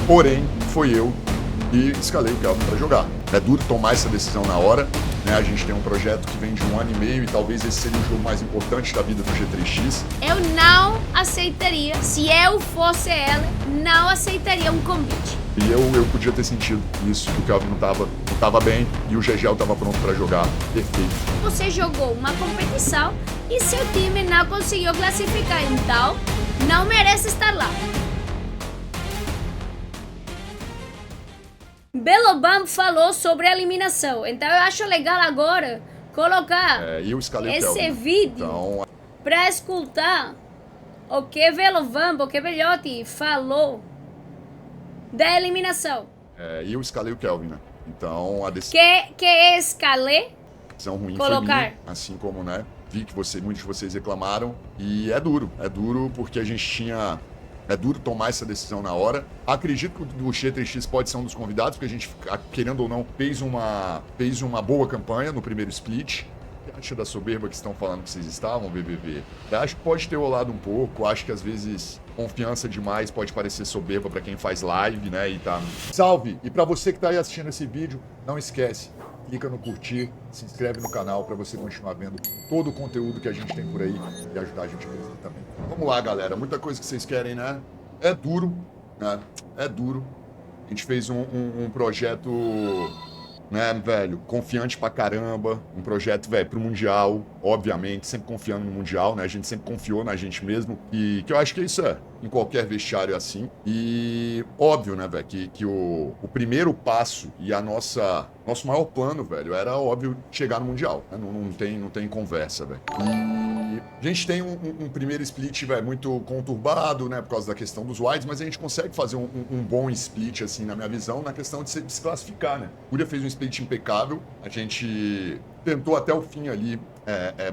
Porém, foi eu e escalei o Kelvin para jogar. É duro tomar essa decisão na hora, né? A gente tem um projeto que vem de 1 ano e meio e talvez esse seria o jogo mais importante da vida do G3X. Eu não aceitaria, se eu fosse ela, não aceitaria um convite. E eu podia ter sentido isso, que o Kelvin não tava bem e o Gegel estava pronto para jogar. Perfeito. Você jogou uma competição e seu time não conseguiu classificar, então não merece estar lá. Belobam falou sobre a eliminação, então eu acho legal agora colocar eu escalei esse o Kelvin, vídeo então, para escutar o que Belobam, o que Belhote falou da eliminação. eu escalei o Kelvin, né? Então a decisão Que escalei ruim colocar. foi minha, assim como, né? Vi que muitos de vocês reclamaram e é duro porque a gente tinha. É duro tomar essa decisão na hora. Acredito que o G3X pode ser um dos convidados, porque a gente, querendo ou não, fez uma boa campanha no primeiro split. Acho da soberba que estão falando que vocês estavam, BBB. Eu acho que pode ter rolado um pouco. Acho que às vezes confiança demais pode parecer soberba para quem faz live, né? E tá. Salve! E para você que tá aí assistindo esse vídeo, não esquece. Clica no curtir, se inscreve no canal para você continuar vendo todo o conteúdo que a gente tem por aí e ajudar a gente a crescer também. Vamos lá, galera. Muita coisa que vocês querem, né? É duro, né? É duro. A gente fez um projeto, né, velho, confiante pra caramba. Um projeto, velho, pro Mundial, obviamente, sempre confiando no Mundial, né? A gente sempre confiou na gente mesmo. E que eu acho que isso em qualquer vestiário é assim. E óbvio, né, velho, que o primeiro passo e nosso maior plano, velho, era óbvio chegar no Mundial. Né? Não tem conversa, velho. E a gente tem um primeiro split, velho, muito conturbado, né, por causa da questão dos wides, mas a gente consegue fazer um bom split, assim, na minha visão, na questão de se classificar, né? O Fúria fez um split impecável, a gente tentou até o fim ali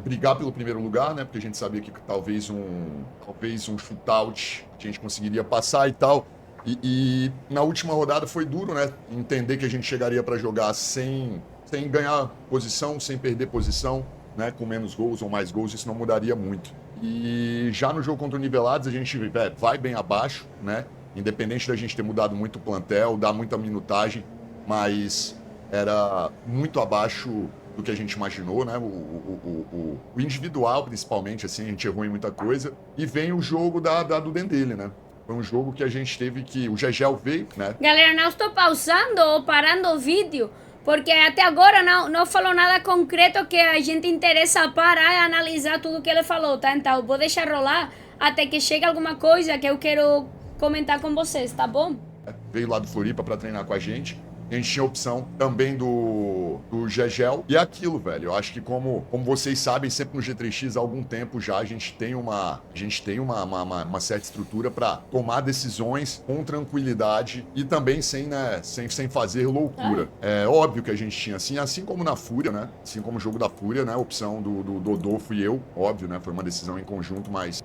brigar pelo primeiro lugar, né? Porque a gente sabia que talvez um shootout a gente conseguiria passar e tal. E na última rodada foi duro, né? Entender que a gente chegaria para jogar sem ganhar posição, sem perder posição, né? Com menos gols ou mais gols, isso não mudaria muito. E já no jogo contra o Nivelados, a gente vai bem abaixo, né? Independente da gente ter mudado muito o plantel, dar muita minutagem, mas era muito abaixo do que a gente imaginou, né? O individual, principalmente, assim, a gente errou em muita coisa. E vem o jogo do Dendele, né? Foi um jogo que a gente teve que... O Gegel veio, né? Galera, não estou pausando ou parando o vídeo, porque até agora não falou nada concreto que a gente interessa parar e analisar tudo que ele falou, tá? Então, vou deixar rolar até que chegue alguma coisa que eu quero comentar com vocês, tá bom? Veio lá do Floripa para treinar com a gente. A gente tinha opção também do Gegel. E é aquilo, velho. Eu acho que como vocês sabem, sempre no G3X há algum tempo já a gente tem uma certa estrutura para tomar decisões com tranquilidade e também sem fazer loucura. É óbvio que a gente tinha assim como na Fúria, né? Assim como o jogo da Fúria, né? A opção do Dodô fui eu, óbvio, né? Foi uma decisão em conjunto, mas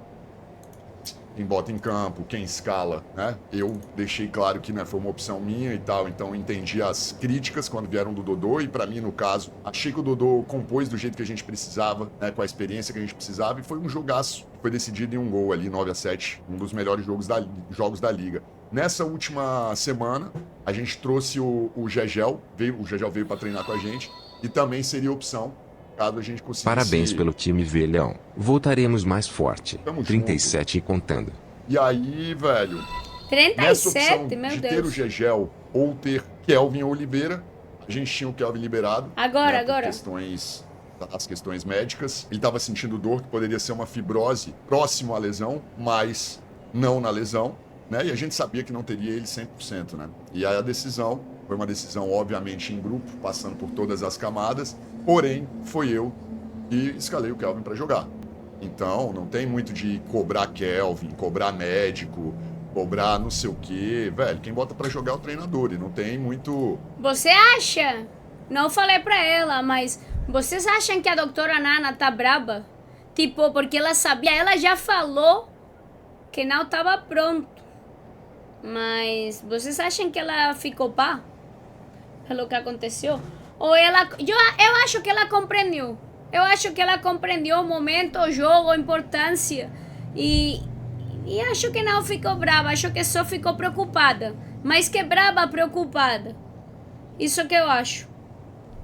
quem bota em campo, quem escala, né? Eu deixei claro que, né, foi uma opção minha e tal, então entendi as críticas quando vieram do Dodô e pra mim, no caso, achei que o Dodô compôs do jeito que a gente precisava, né, com a experiência que a gente precisava e foi um jogaço. Foi decidido em um gol ali, 9-7, um dos melhores jogos da liga. Nessa última semana, a gente trouxe o Gegel, o Gegel veio pra treinar com a gente e também seria opção caso a gente conseguisse... Parabéns pelo time, velhão. Voltaremos mais forte. Tamo 37 junto. E contando. E aí, velho... 37, meu de Deus. ter o Gegel ou ter Kelvin Oliveira, a gente tinha o Kelvin liberado. Agora. As questões médicas. Ele estava sentindo dor, que poderia ser uma fibrose próximo à lesão, mas não na lesão, né? E a gente sabia que não teria ele 100%, né? E aí a decisão foi uma decisão, obviamente, em grupo, passando por todas as camadas, porém, foi eu que escalei o Kelvin para jogar. Então, não tem muito de cobrar Kelvin, cobrar médico, cobrar não sei o quê. Velho, quem bota para jogar é o treinador e não tem muito... Você acha? Não falei pra ela, mas vocês acham que a doutora Nana tá braba? Tipo, porque ela sabia, ela já falou que não tava pronto. Mas vocês acham que ela ficou pá? Pelo que aconteceu? Ou ela... Eu acho que ela compreendeu. Eu acho que ela compreendeu o momento, o jogo, a importância. E acho que não ficou brava, acho que só ficou preocupada. mais que braba, preocupada. Isso que eu acho.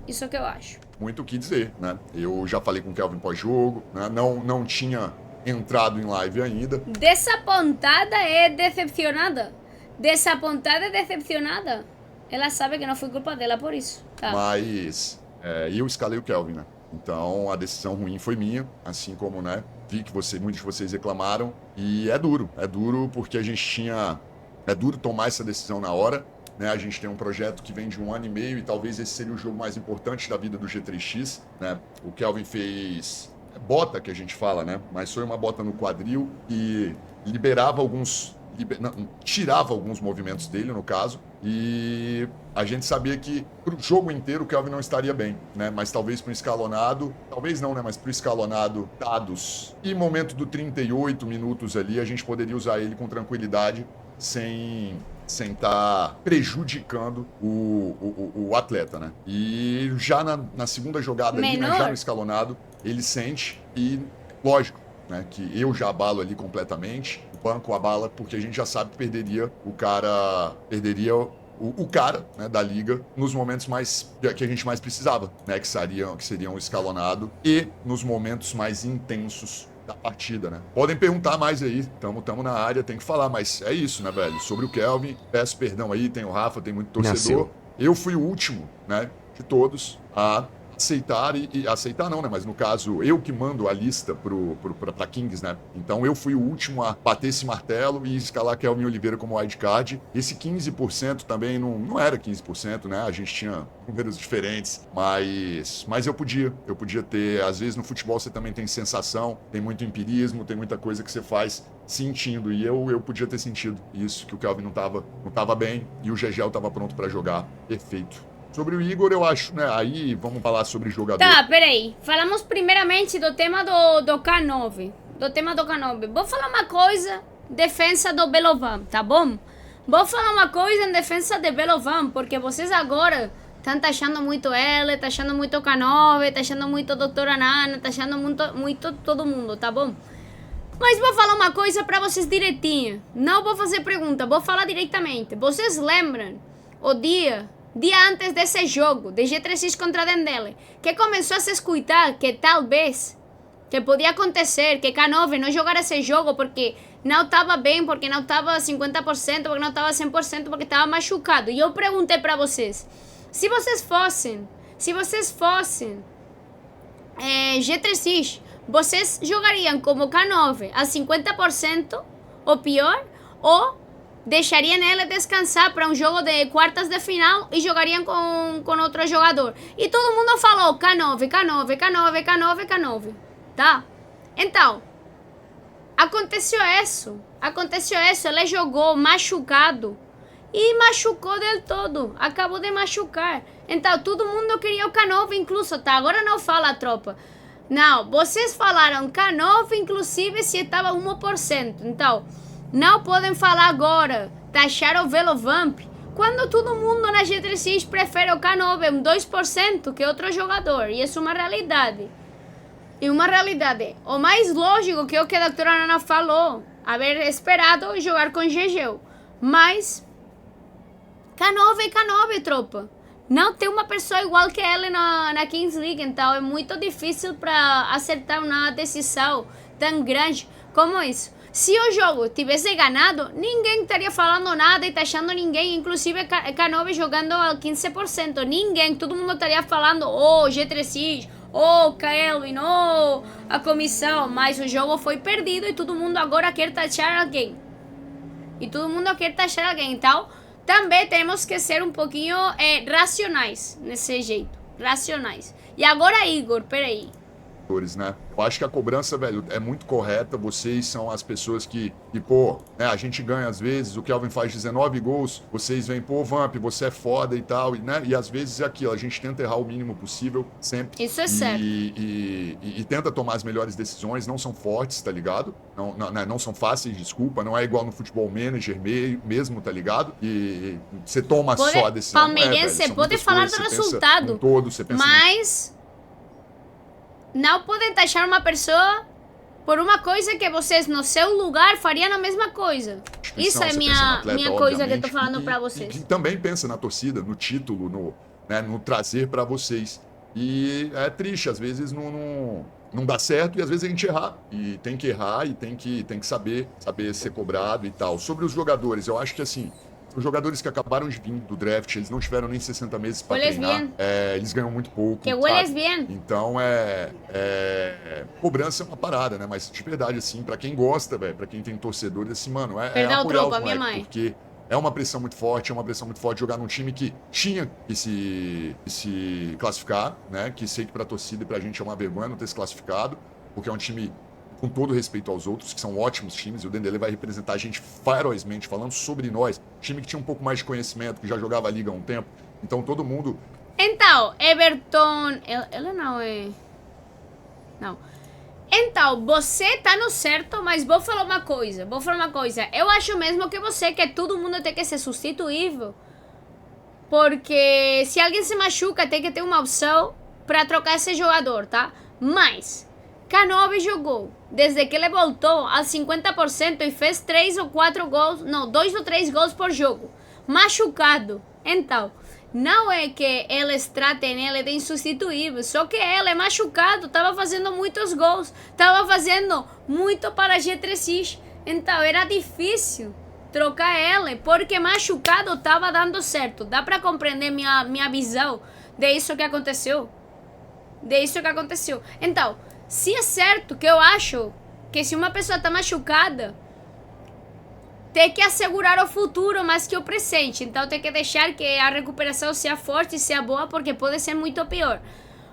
Isso que eu acho. Muito o que dizer, né? Eu já falei com o Kelvin pós-jogo, né? Não tinha entrado em live ainda. Desapontada e decepcionada. Desapontada e decepcionada. Ela sabe que não foi culpa dela por isso. Tá. Mas eu escalei o Kelvin, né? Então a decisão ruim foi minha, assim como, né? Vi que muitos de vocês reclamaram. E é duro porque a gente tinha... É duro tomar essa decisão na hora, né? A gente tem um projeto que vem de 1 ano e meio e talvez esse seria o jogo mais importante da vida do G3X, né? O Kelvin fez bota, que a gente fala, né? Mas foi uma bota no quadril e liberava alguns... tirava alguns movimentos dele, no caso, e a gente sabia que pro jogo inteiro o Kelvin não estaria bem, né? Mas talvez pro escalonado, talvez não, né? Mas pro escalonado, dados e momento do 38 minutos ali, a gente poderia usar ele com tranquilidade, sem estar prejudicando o atleta, né? E já na segunda jogada ali, né? Já no escalonado, ele sente e, lógico, né? Que eu já abalo ali completamente, banco a bala, porque a gente já sabe que perderia o cara né, da liga nos momentos que a gente mais precisava, né, que seriam o escalonado e nos momentos mais intensos da partida, né? Podem perguntar mais aí, tamo na área, tem que falar, mas é isso, né, velho? Sobre o Kelvin, peço perdão aí, tem o Rafa, tem muito torcedor. Nasceu. Eu fui o último, né, de todos a aceitar e aceitar não, né? Mas no caso, eu que mando a lista pra Kings, né? Então eu fui o último a bater esse martelo e escalar Kelvin Oliveira como wildcard. Esse 15% também não era 15%, né? A gente tinha números diferentes, mas eu podia ter, às vezes no futebol você também tem sensação, tem muito empirismo, tem muita coisa que você faz sentindo, e eu podia ter sentido isso, que o Kelvin não tava bem e o Gegel tava pronto pra jogar. Perfeito. Sobre o Igor, eu acho, né? Aí vamos falar sobre jogador. Tá, peraí. Falamos primeiramente do tema do K9. Do tema do K9. Vou falar uma coisa, defesa do Belovan, tá bom? Vou falar uma coisa em defesa de Belovan, porque vocês agora estão taxando muito ele, taxando muito o K9, taxando muito a doutora Nana, taxando muito todo mundo, tá bom? Mas vou falar uma coisa pra vocês direitinho. Não vou fazer pergunta, vou falar diretamente. Vocês lembram o dia antes desse jogo, de G3X contra Dendele, que começou a se escutar que talvez, que podia acontecer, que K9 não jogara esse jogo porque não estava bem, porque não estava 50%, porque não estava 100%, porque estava machucado. E eu perguntei pra vocês, se vocês fossem G3X, vocês jogariam como K9 a 50% ou pior, ou deixariam ele descansar para um jogo de quartas de final e jogariam com outro jogador? E todo mundo falou K9, K9, K9, K9, K9, tá? Então, aconteceu isso, ele jogou machucado e machucou del todo, acabou de machucar. Então, todo mundo queria o K9 incluso, tá? Agora não fala a tropa. Não, vocês falaram K9 inclusive se estava 1%, então... Não podem falar agora, taxar o Velovamp, quando todo mundo na G3X prefere o K9, 2% que outro jogador. E isso é uma realidade. E uma realidade. O mais lógico que é o que a doutora Nana falou, haver esperado jogar com GG. Mas, K9 é K9, tropa. Não tem uma pessoa igual que ele na Kings League, então é muito difícil para acertar uma decisão tão grande como isso. Se o jogo tivesse ganado, ninguém estaria falando nada e taxando ninguém, inclusive K9 jogando a 15%. Ninguém, todo mundo estaria falando, G3X, Kelvin, a comissão. Mas o jogo foi perdido e todo mundo agora quer taxar alguém. Então, também temos que ser um pouquinho racionais nesse jeito. Racionais. E agora, Igor, peraí. Né? Eu acho que a cobrança, velho, é muito correta. Vocês são as pessoas que pô, né, a gente ganha às vezes, o Kelvin faz 19 gols, vocês vêm, pô, Vamp, você é foda e tal, né? E às vezes é aquilo, a gente tenta errar o mínimo possível, sempre. Isso é certo. E tenta tomar as melhores decisões, não são fortes, tá ligado? Não são fáceis, desculpa, não é igual no futebol manager mesmo, tá ligado? E você toma só a decisão. Palmeirense pode falar do resultado, todo, você pensa mas... Não podem taxar uma pessoa por uma coisa que vocês no seu lugar fariam a mesma coisa. Isso é Você pensa no atleta, minha coisa que eu tô obviamente, falando e- pra e vocês. que também pensa na torcida, no título, no trazer pra vocês. E é triste, às vezes não dá certo e às vezes a gente errar. E tem que errar e tem que saber ser cobrado e tal. Sobre os jogadores, eu acho que assim, os jogadores que acabaram de vir do draft, eles não tiveram nem 60 meses pra Hueles treinar. bien. Eles ganham muito pouco. Que sabe? hueles bien. Então cobrança é uma parada, né? Mas de verdade, assim, pra quem gosta, velho, pra quem tem torcedores, assim, mano, é Perdão, apoiar tropa, os minha moleques, mãe. porque é uma pressão muito forte, jogar num time que tinha que se classificar, né? Que sei que pra torcida e pra gente é uma vergonha não ter se classificado, porque é um time com todo respeito aos outros, que são ótimos times, e o Dendele vai representar a gente ferozmente, falando sobre nós, time que tinha um pouco mais de conhecimento, que já jogava a liga há um tempo, então todo mundo... Então, Everton... Ela não é... Não. Então, você tá no certo, mas vou falar uma coisa. Eu acho mesmo que todo mundo tem que ser substituível. Porque se alguém se machuca, tem que ter uma opção pra trocar esse jogador, tá? Mas, Kanobe jogou desde que ele voltou a 50% e fez 3 ou 4 gols, não, 2 ou 3 gols por jogo. Machucado. Então, não é que eles tratem ele de insubstituível, só que ele, machucado, estava fazendo muitos gols, estava fazendo muito para G3X. Então, era difícil trocar ele, porque machucado estava dando certo. Dá para compreender minha visão de isso que aconteceu? Então, se é certo que eu acho que se uma pessoa está machucada, tem que assegurar o futuro mais que o presente. Então tem que deixar que a recuperação seja forte e seja boa, porque pode ser muito pior.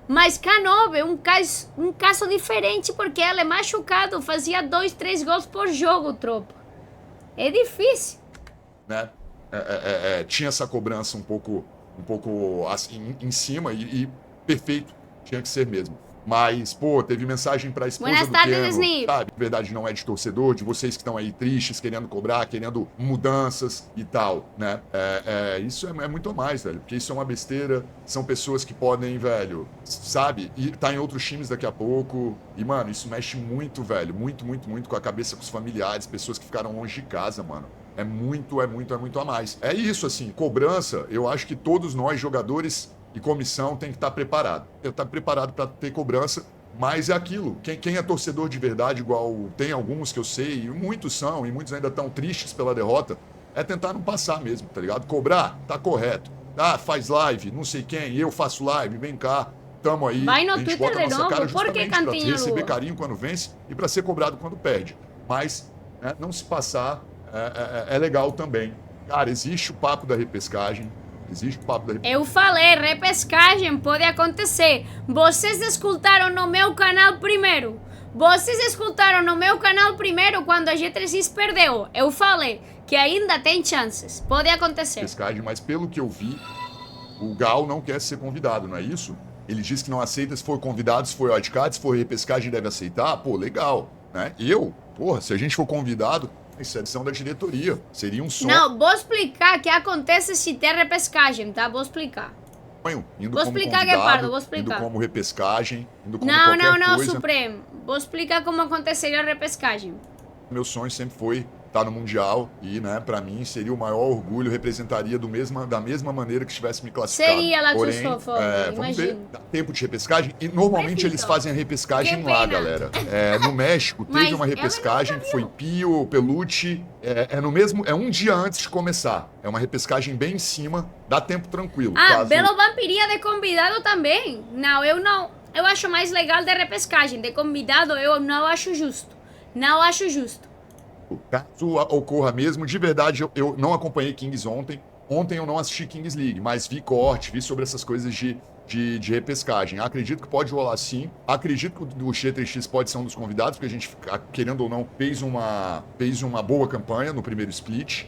Mas Kanobe é um caso diferente, porque ele machucado fazia 2, 3 gols por jogo, tropa. É difícil. Né? Tinha essa cobrança um pouco assim, em cima e perfeito, tinha que ser mesmo. Mas, pô, teve mensagem pra esposa Buenas do tardes, Keno, Snip. sabe? De verdade não é de torcedor, de vocês que estão aí tristes, querendo cobrar, querendo mudanças e tal, né? Isso é muito a mais, velho, porque isso é uma besteira, são pessoas que podem, velho, sabe? E tá em outros times daqui a pouco, e, mano, isso mexe muito, velho, muito com a cabeça dos familiares, pessoas que ficaram longe de casa, mano. É muito a mais. É isso, assim, cobrança, eu acho que todos nós, jogadores e comissão, tem que estar preparado. Eu estar preparado para ter cobrança, mas é aquilo. Quem é torcedor de verdade, igual tem alguns que eu sei, e muitos são, e muitos ainda estão tristes pela derrota, é tentar não passar mesmo, tá ligado? Cobrar, tá correto. Ah, faz live, não sei quem, eu faço live, vem cá, tamo aí. Vai no a gente Twitter bota a de nossa novo, cara por que justamente pra Cantinha receber Lua? carinho quando vence e pra ser cobrado quando perde. Mas, né, não se passar é legal também. Cara, existe o papo da repescagem. Eu falei, repescagem pode acontecer. Vocês escutaram no meu canal primeiro. Quando a G3X perdeu. Eu falei que ainda tem chances. Pode acontecer. Repescagem, mas pelo que eu vi, o Gal não quer ser convidado, não é isso? Ele disse que não aceita se for convidado, se for wildcard, se for repescagem deve aceitar. Pô, legal, né? Se a gente for convidado, isso é decisão da diretoria. Seria um sonho. Não, vou explicar o que acontece se ter repescagem, tá? Vou explicar. Indo Vou como explicar, convidado, Guepardo, vou explicar. indo como repescagem, indo como Não, qualquer coisa. Supremo. Vou explicar como aconteceria a repescagem. Meu sonho sempre foi estar no Mundial e, né, pra mim seria o maior orgulho, representaria da mesma maneira que estivesse me classificado. Seria lá Porém, vamos ver, dá tempo de repescagem e normalmente eles fazem a repescagem Que lá, pena. galera. No México teve Mas uma repescagem que foi Pio, Pelucci, é um dia antes de começar. É uma repescagem bem em cima, dá tempo tranquilo. Belo Vampiria de convidado também. Não. Eu acho mais legal de repescagem. De convidado eu não acho justo. Caso ocorra mesmo, de verdade, eu não acompanhei Kings ontem. Ontem eu não assisti Kings League, mas vi corte, vi sobre essas coisas de repescagem. Acredito que pode rolar sim. Acredito que o G3X pode ser um dos convidados, porque a gente, querendo ou não, fez uma boa campanha no primeiro split.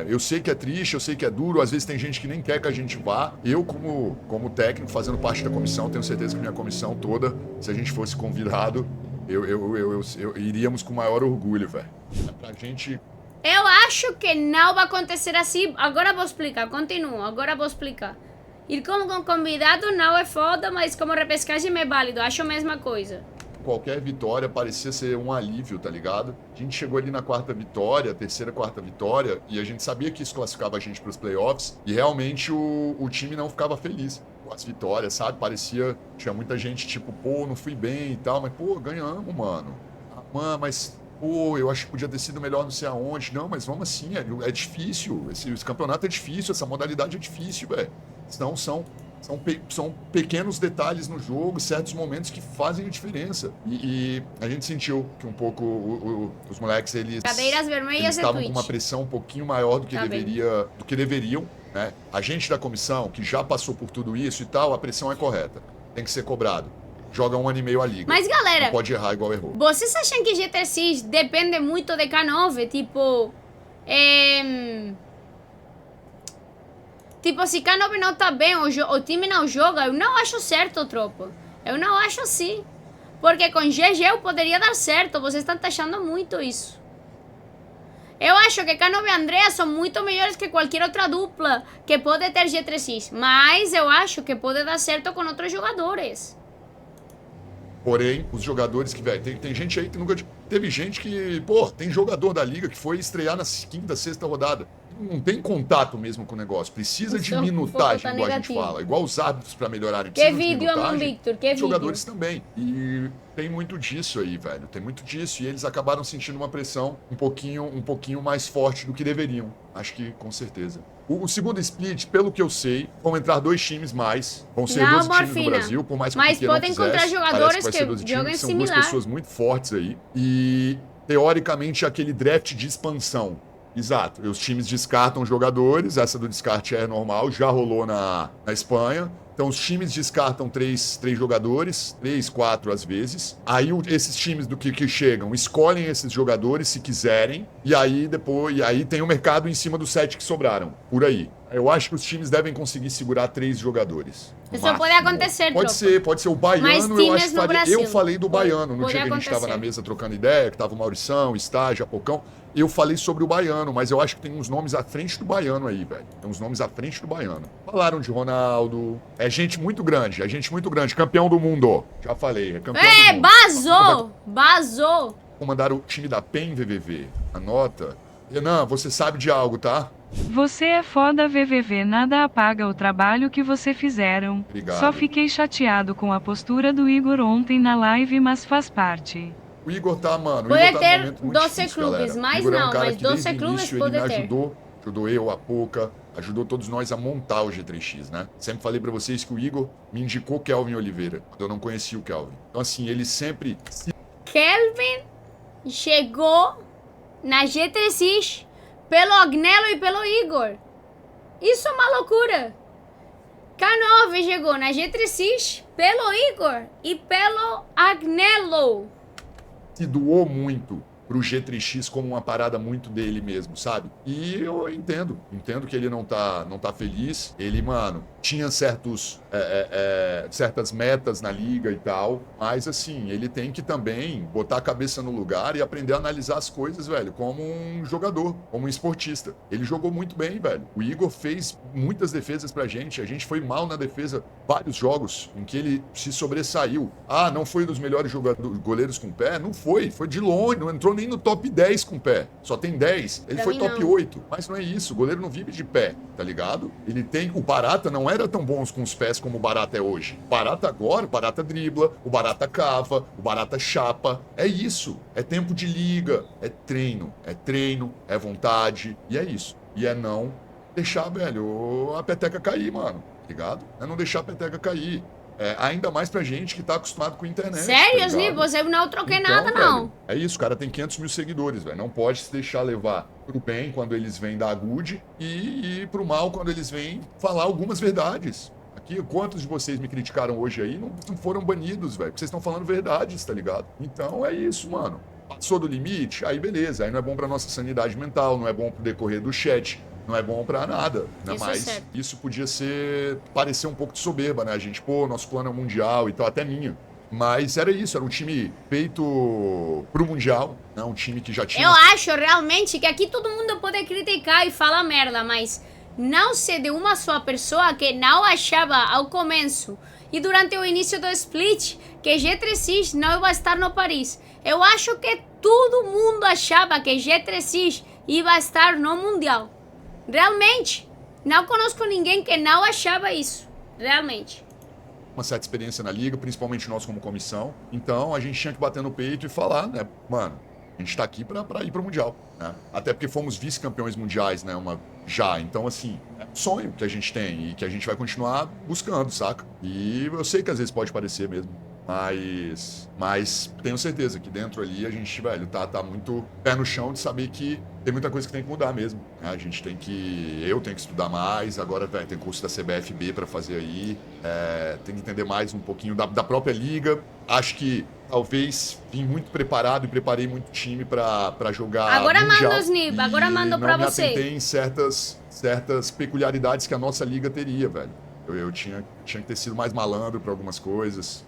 Eu sei que é triste, eu sei que é duro, às vezes tem gente que nem quer que a gente vá. Eu, como técnico, fazendo parte da comissão, tenho certeza que minha comissão toda, se a gente fosse convidado, eu iríamos com maior orgulho, velho. Pra gente... Eu acho que não vai acontecer assim. Agora vou explicar, continuo. Agora vou explicar. Ir como convidado não é foda, mas como repescagem é válido. Acho a mesma coisa. qualquer vitória parecia ser um alívio, tá ligado? A gente chegou ali na quarta vitória, terceira, quarta vitória, e a gente sabia que isso classificava a gente pros playoffs, e realmente o time não ficava feliz com as vitórias, sabe? Parecia, tinha muita gente tipo, pô, não fui bem e tal, mas pô, ganhamos, mano. Ah, mano, mas pô, eu acho que podia ter sido melhor não sei aonde. Não, mas vamos assim, é difícil. Esse campeonato é difícil, essa modalidade é difícil, velho. Senão são pequenos detalhes no jogo, certos momentos que fazem a diferença. E a gente sentiu que um pouco os moleques, eles Cadeiras vermelhas estavam é com Twitch. uma pressão um pouquinho maior do que Tá bem. deveriam, né? A gente da comissão, que já passou por tudo isso e tal, a pressão é correta. Tem que ser cobrado. Joga 1 ano e meio a liga. Mas galera, Não pode errar igual errou. vocês acham que GT6 depende muito de K9? Tipo, tipo, se K9 não tá bem, o time não joga, eu não acho certo, tropa. Eu não acho assim. Porque com GG eu poderia dar certo, vocês estão taxando muito isso. Eu acho que K9 e Andrea são muito melhores que qualquer outra dupla que pode ter G3X. Mas eu acho que pode dar certo com outros jogadores. Porém, os jogadores que, velho, tem gente aí que nunca... Teve gente que, pô, tem jogador da liga que foi estrear na quinta, sexta rodada. Não tem contato mesmo com o negócio. Precisa de Isso é um minutagem, pouco igual a gente negativo. fala. Igual os árbitros pra melhorarem. Que Precisam de vídeo, Amon minutagem. Victor, que Os vídeo. jogadores também. E tem muito disso aí, velho. Tem muito disso. E eles acabaram sentindo uma pressão um pouquinho mais forte do que deveriam. Acho que com certeza. O segundo split, pelo que eu sei, vão entrar 2 times mais. Vão ser Não, 12 times Morfina. do Brasil, por mais que Mas o Piquet não podem encontrar quisesse. jogadores Parece vai que ser 12 times, jogam são similar. 2 pessoas muito fortes aí. E, teoricamente, aquele draft de expansão. Exato. Os times descartam jogadores, essa do descarte é normal, já rolou na Espanha. Então os times descartam três jogadores, 3, 4 às vezes. Aí esses times do que chegam escolhem esses jogadores se quiserem. E aí tem o mercado em cima dos 7 que sobraram. Por aí. Eu acho que os times devem conseguir segurar 3 jogadores. no Isso pode máximo. acontecer, Pode tropa. ser. O baiano, Mas eu times acho que no faria. Brasil. Eu falei do baiano no Pode dia que a gente estava acontecer. na mesa trocando ideia, que tava o Maurição, o Estágio, a Pocão. Eu falei sobre o baiano, mas eu acho que tem uns nomes à frente do baiano aí, velho. Tem uns nomes à frente do baiano. Falaram de Ronaldo. É gente muito grande. Campeão do mundo. Já falei, é campeão do mundo. Basou! Comandar o time da PEN VVV. Anota. Renan, você sabe de algo, tá? Você é foda, VVV, nada apaga o trabalho que você fizeram. Obrigado. Só fiquei chateado com a postura do Igor ontem na live, mas faz parte. O Igor tá, mano. O Pode Igor tá ter num momento muito 12 difícil, clubes, galera. mas O Igor é um não, cara mas que 12 desde o clubes início pode ele me ter. ajudou eu, a Poca, ajudou todos nós a montar o G3X, né? Sempre falei pra vocês que o Igor me indicou Kelvin Oliveira, quando eu não conhecia o Kelvin. Então, assim, ele sempre... Kelvin chegou na G3X pelo Agnello e pelo Igor. Isso é uma loucura. K9 chegou na G3X pelo Igor e pelo Agnello. se doou muito pro G3X como uma parada muito dele mesmo, sabe? E eu entendo que ele não tá feliz. Ele, mano, tinha certas metas na liga e tal, mas assim, ele tem que também botar a cabeça no lugar e aprender a analisar as coisas, velho, como um jogador, como um esportista. Ele jogou muito bem, velho. O Igor fez muitas defesas pra gente, a gente foi mal na defesa, vários jogos em que ele se sobressaiu. Ah, não foi dos melhores goleiros com pé? Não foi de longe, não entrou nem no top 10 com pé. Só tem 10. Ele Pra foi mim, top não. 8. Mas não é isso. O goleiro não vive de pé, tá ligado? Ele tem... O Barata não era tão bom com os pés como o Barata é hoje. O Barata agora, o Barata dribla, o Barata cava, o Barata chapa. É isso. É tempo de liga. É treino, é vontade. E é isso. E é não deixar, velho, a peteca cair, mano. Tá ligado? É não deixar a peteca cair. É, ainda mais pra gente que tá acostumado com a internet. Sério, tá Sli? ligado? Você não troquei Então, nada, não. velho, é isso, o cara tem 500 mil seguidores, velho. Não pode se deixar levar pro bem quando eles vêm dar good e pro mal quando eles vêm falar algumas verdades. Aqui, quantos de vocês me criticaram hoje aí não foram banidos, velho? Porque vocês estão falando verdades, tá ligado? Então é isso, mano. Passou do limite, aí beleza. Aí não é bom pra nossa sanidade mental, não é bom pro decorrer do chat. Não é bom pra nada, né? Isso é Mas certo. isso podia parecer um pouco de soberba, né? A gente, pô, nosso plano é mundial e tal, até minha. Mas era isso, era um time feito pro mundial, né? Um time que já tinha... Eu acho realmente que aqui todo mundo pode criticar e falar merda, mas não ser de uma só pessoa que não achava ao começo e durante o início do split que G3X não ia estar no Paris. Eu acho que todo mundo achava que G3X ia estar no Mundial. Realmente, não conosco ninguém que não achava isso. Realmente. Uma certa experiência na liga, principalmente nós como comissão. Então a gente tinha que bater no peito e falar, né, mano, a gente tá aqui pra ir pro Mundial, né? Até porque fomos vice-campeões mundiais, né, já. Então, assim, é um sonho que a gente tem e que a gente vai continuar buscando, saca? E eu sei que às vezes pode parecer mesmo. Mas tenho certeza que dentro ali a gente, velho, tá muito pé no chão de saber que tem muita coisa que tem que mudar mesmo, né? Eu tenho que estudar mais, agora, velho, tem curso da CBFB pra fazer aí, tem que entender mais um pouquinho da própria liga. Acho que talvez vim muito preparado e preparei muito time pra jogar Agora mundial, manda os NIB, agora mando pra não me você. atentei em certas peculiaridades que a nossa liga teria, velho. Eu tinha que ter sido mais malandro pra algumas coisas.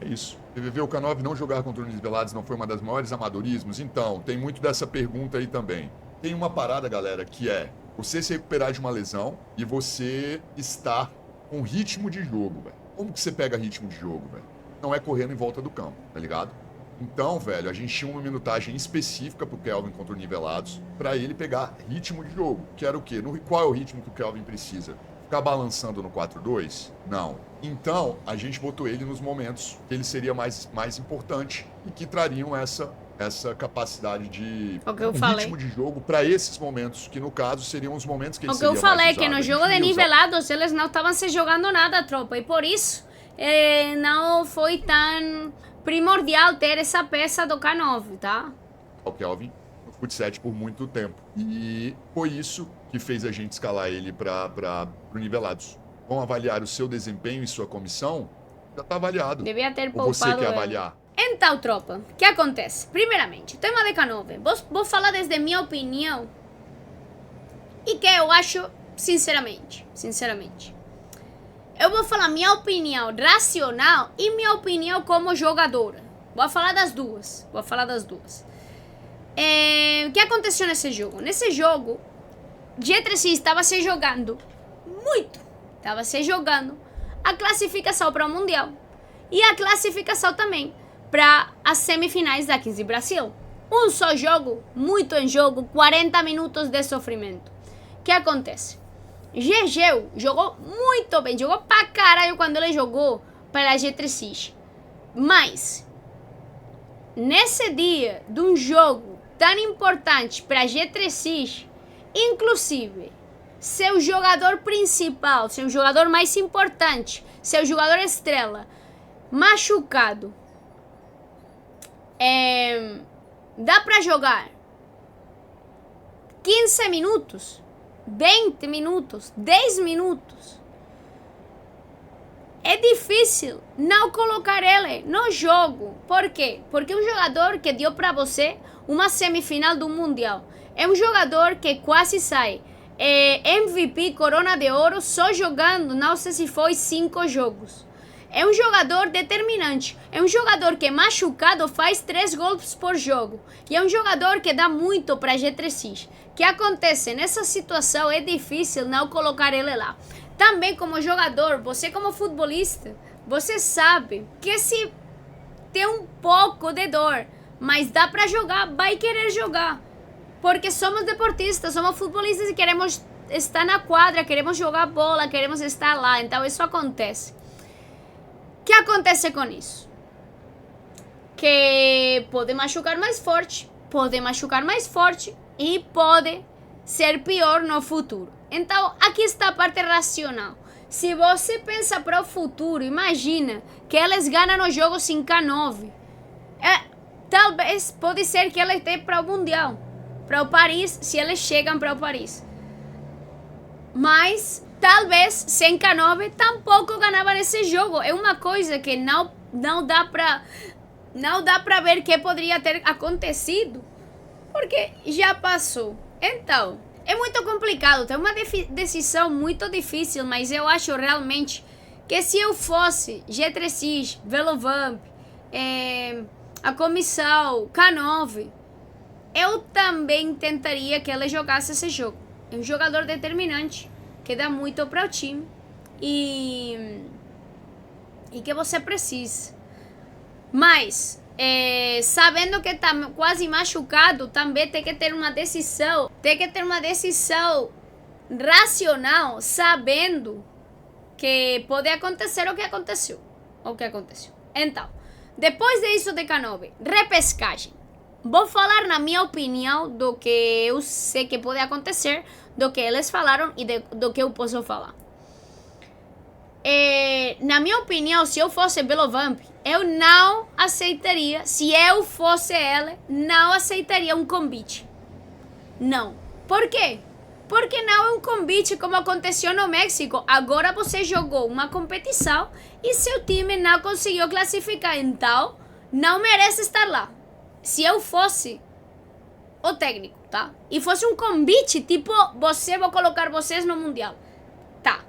É isso. PVV, o K9 não jogar contra os Velados não foi uma das maiores amadorismos? Então, tem muito dessa pergunta aí também. Tem uma parada, galera, que é você se recuperar de uma lesão e você estar com ritmo de jogo, velho. Como que você pega ritmo de jogo, velho? Não é correndo em volta do campo, tá ligado? Então, velho, a gente tinha uma minutagem específica pro Kelvin contra o Nivelados pra ele pegar ritmo de jogo. Que era o quê? Qual é o ritmo que o Kelvin precisa? Ficar balançando no 4-2? Não. Então, a gente botou ele nos momentos que ele seria mais importante e que trariam essa capacidade de ritmo de jogo para esses momentos, que no caso seriam os momentos que ele seria mais usado. O que eu falei é que no jogo de Nivelados eles não estavam se jogando nada, tropa, e por isso não foi tão primordial ter essa peça do K9, tá? O Kelvin no Fut7 por muito tempo. E foi isso que fez a gente escalar ele para o Nivelados. Vão avaliar o seu desempenho e sua comissão? Já tá avaliado. Devia ter Ou poupado você quer avaliar? Então, tropa, o que acontece? Primeiramente, o tema de K9. Vou falar desde minha opinião e que eu acho, sinceramente. Eu vou falar minha opinião racional e minha opinião como jogadora. Vou falar das duas. O que aconteceu nesse jogo? Nesse jogo, G3X estava se jogando muito. Estava se jogando a classificação para o Mundial. E a classificação também para as semifinais da 15 Brasil. Um só jogo, muito em jogo, 40 minutos de sofrimento. O que acontece? GG jogou muito bem, jogou pra caralho quando ele jogou para a G3X. Mas, nesse dia de um jogo tão importante para a G3X, inclusive, seu jogador principal, seu jogador mais importante, seu jogador estrela, machucado, dá pra jogar 15 minutos, 20 minutos, 10 minutos. É difícil não colocar ele no jogo. Por quê? Porque é um jogador que deu pra você uma semifinal do Mundial. É um jogador que quase sai MVP Corona de Ouro só jogando, não sei se foi 5 jogos. É um jogador determinante. É um jogador que machucado faz 3 gols por jogo. E é um jogador que dá muito para G3X. O que acontece? Nessa situação é difícil não colocar ele lá. Também como jogador, você como futebolista, você sabe que se tem um pouco de dor, mas dá para jogar, vai querer jogar. Porque somos deportistas, somos futebolistas e queremos estar na quadra, queremos jogar bola, queremos estar lá. Então isso acontece. O que acontece com isso? Que pode machucar mais forte e pode ser pior no futuro. Então aqui está a parte racional. Se você pensa para o futuro, imagina que eles ganham os jogos em K9. Talvez pode ser que eles tenham para o Mundial. Para o Paris, se eles chegam para o Paris. Mas, talvez, sem K9, tampouco ganhavam esse jogo. É uma coisa que não dá para ver que poderia ter acontecido. Porque já passou. Então, é muito complicado. Tem uma decisão muito difícil, mas eu acho realmente que se eu fosse G3X, Velovamp, a comissão, K9... eu também tentaria que ele jogasse esse jogo. É um jogador determinante. que dá muito para o time e que você precisa. Mas, sabendo que está quase machucado, também tem que ter uma decisão. Tem que ter uma decisão racional, sabendo que pode acontecer o que aconteceu. Então, depois disso de K9, repescagem. Vou falar na minha opinião do que eu sei que pode acontecer, do que eles falaram e do que eu posso falar. Na minha opinião, se eu fosse Belovamp, eu não aceitaria, se eu fosse ela, não aceitaria um convite. Não. Por quê? Porque não é um convite como aconteceu no México. Agora você jogou uma competição e seu time não conseguiu classificar, então não merece estar lá. Se eu fosse o técnico, tá? E fosse um convite, tipo, vou colocar vocês no Mundial. Tá.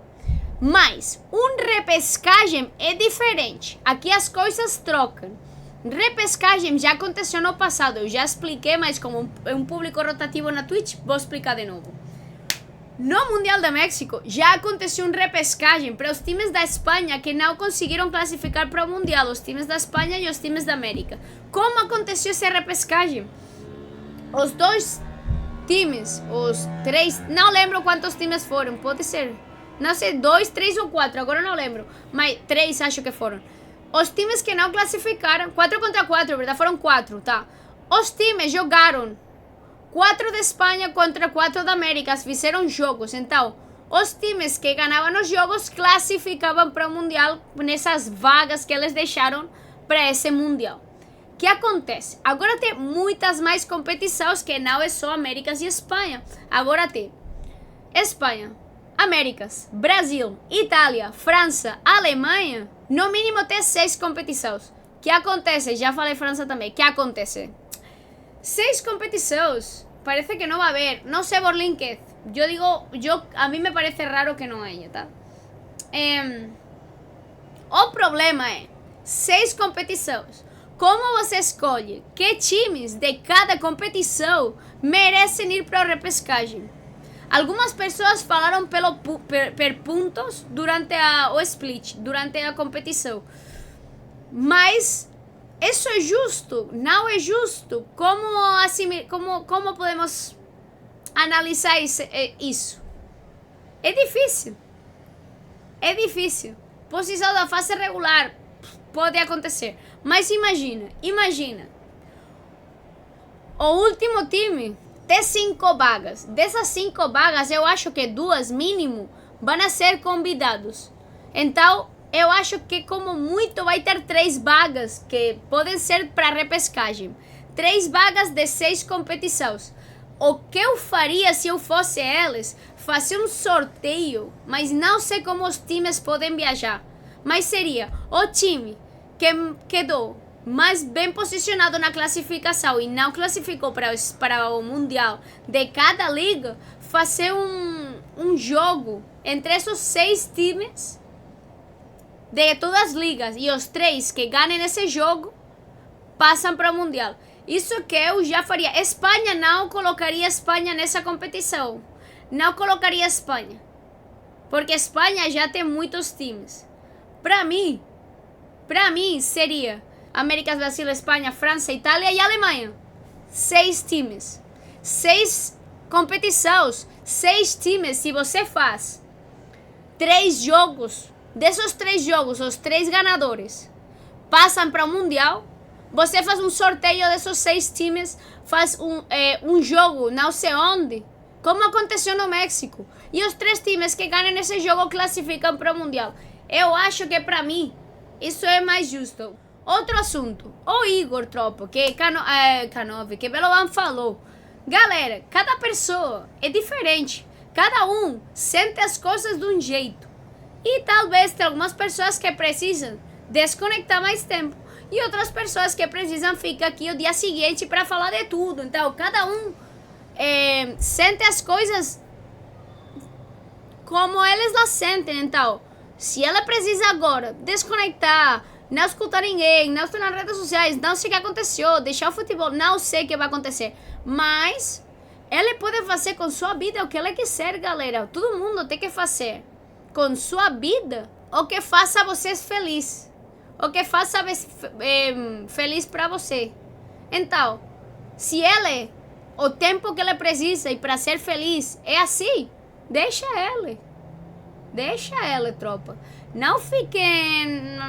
Mas, repescagem é diferente. Aqui as coisas trocam. Repescagem já aconteceu no passado. Eu já expliquei, mas como é um público rotativo na Twitch, vou explicar de novo. No Mundial de México, já aconteceu repescagem para os times da Espanha que não conseguiram classificar para o Mundial. Os times da Espanha e os times da América. Como aconteceu essa repescagem? Os dois times, os três, não lembro quantos times foram, pode ser, não sei, 2, 3 ou 4, agora não lembro, mas 3 acho que foram. Os times que não classificaram, 4 contra 4, verdade, foram 4, tá? Os times jogaram 4 da Espanha contra 4 da América, fizeram jogos, então os times que ganhavam os jogos classificavam para o Mundial nessas vagas que eles deixaram para esse Mundial. O que acontece? Agora tem muitas mais competições que não é só Américas e Espanha. Agora tem Espanha, Américas, Brasil, Itália, França, Alemanha. No mínimo tem 6 competições. O que acontece? Já falei França também. O que acontece? 6 competições. Parece que não vai haver. Não sei por qué. A mí me parece raro que não haya, tá? O problema é 6 competições. Como você escolhe que times de cada competição merecem ir para a repescagem? Algumas pessoas falaram per pontos durante o split, durante a competição. Mas isso é justo? Não é justo? Como podemos analisar isso? É difícil. É difícil. Posição da fase regular pode acontecer. Mas imagina. O último time tem 5 vagas. Dessas 5 vagas, eu acho que 2 mínimo vão ser convidados. Então, eu acho que como muito vai ter 3 vagas que podem ser para repescagem. 3 vagas de 6 competições. O que eu faria se eu fosse eles? Fazer um sorteio, mas não sei como os times podem viajar. Mas seria o time que quedou mais bem posicionado na classificação e não classificou para o Mundial de cada liga, fazer um jogo entre esses 6 times de todas as ligas e os 3 que ganhem esse jogo passam para o Mundial. Isso que eu já faria. Espanha não colocaria Espanha nessa competição. Não colocaria Espanha. Porque Espanha já tem muitos times. Para mim seria Américas, Brasil, Espanha, França, Itália e Alemanha. 6 times. 6 competições. 6 times. Se você faz 3 jogos, desses 3 jogos, os 3 ganadores passam para o Mundial, você faz um sorteio desses 6 times, faz um jogo não sei onde, como aconteceu no México. E os 3 times que ganham esse jogo classificam para o Mundial. Eu acho que para mim isso é mais justo. Outro assunto. O Igor, tropa, que K9, que Belovamp falou. Galera, cada pessoa é diferente. Cada um sente as coisas de um jeito. E talvez tem algumas pessoas que precisam desconectar mais tempo. E outras pessoas que precisam ficar aqui o dia seguinte para falar de tudo. Então, cada um sente as coisas como eles las sentem. Então, se ela precisa agora desconectar, não escutar ninguém, não estar nas redes sociais, não sei o que aconteceu, deixar o futebol, não sei o que vai acontecer. Mas Ela pode fazer com sua vida o que ela quiser, galera. Todo mundo tem que fazer com sua vida o que faça vocês feliz. O que faça feliz para você. Então, se ela, o tempo que ela precisa e para ser feliz é assim, deixa ela. Deixa ela, tropa. Não fiquem...